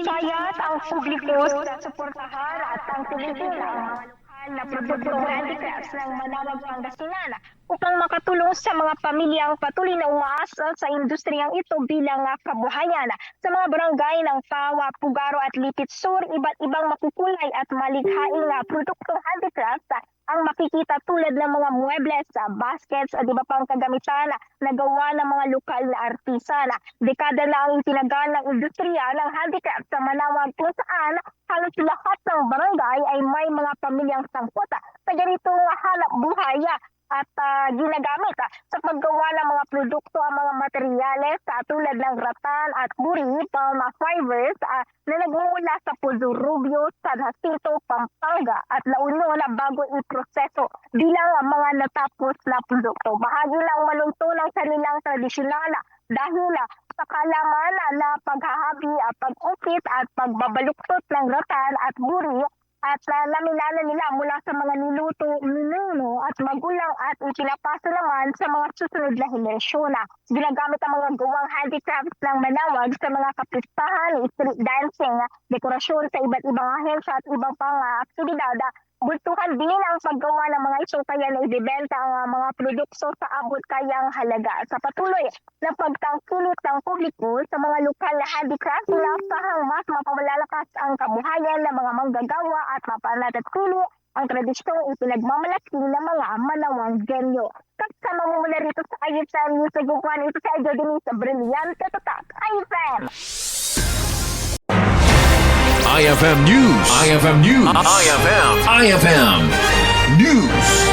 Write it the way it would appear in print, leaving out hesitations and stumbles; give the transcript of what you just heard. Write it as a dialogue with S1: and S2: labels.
S1: Hinikayat ang publiko sa suportahan at ang tilitin ang mga lokal na produktong handicrafts ng Manawag, Pangasinan upang makatulong sa mga pamilyang patuloy na umaasa sa industriyang ito bilang kabuhayan. Sa mga barangay ng Fawa, Pugaro at Lipit Sur, iba't ibang makukulay at malikhaing produktong handicrafts ang makikita tulad ng mga muebles, baskets at iba pang kagamitan na gawa ng mga lokal na artisan. Dekada na ang itinagal ng industriya ng handicraft sa Manawag kung saan halos lahat ng barangay ay may mga pamilyang sangkot sa ganitong hanap buhay at ginagamit sa paggawa ng mga produkto ang mga materyales tulad ng ratan at buri, palm fibers na nagmumula sa Puzo Rubio, San Jacinto, Pampanga at La Union bago iproseso bilang mga natapos na produkto. Bahagi ng malunto ng kanilang tradisyonal dahil sa kalaman na paghahabi, pag-upit at pagbabaluktot ng ratan at buri at naminala nila mula sa mga niluto, minuno at magulang at ipinapasa naman sa mga susunod na henerasyon. Ginagamit ang mga gawang handicrafts ng Manawag sa mga kapistahan, street dancing, dekorasyon sa iba't ibang ahensya at ibang pang aktibidad. Bultuhan din ang paggawa ng mga ito kaya na ibibenta ang mga produkto sa abot kayang halaga. Sa patuloy na pagtangkilik ng publiko sa mga lokal na handicraft, inasahang mas mapawalalakas ang kabuhayan ng mga manggagawa at mapanatili ang tradisyong ipinagmamalaki ng mga Manawang genyo. Kasama mo mula rito sa IFM News, nagkukuhan ito sa Edyo Denise Brillante Tatak. IFM!
S2: IFM News. IFM News. IFM News.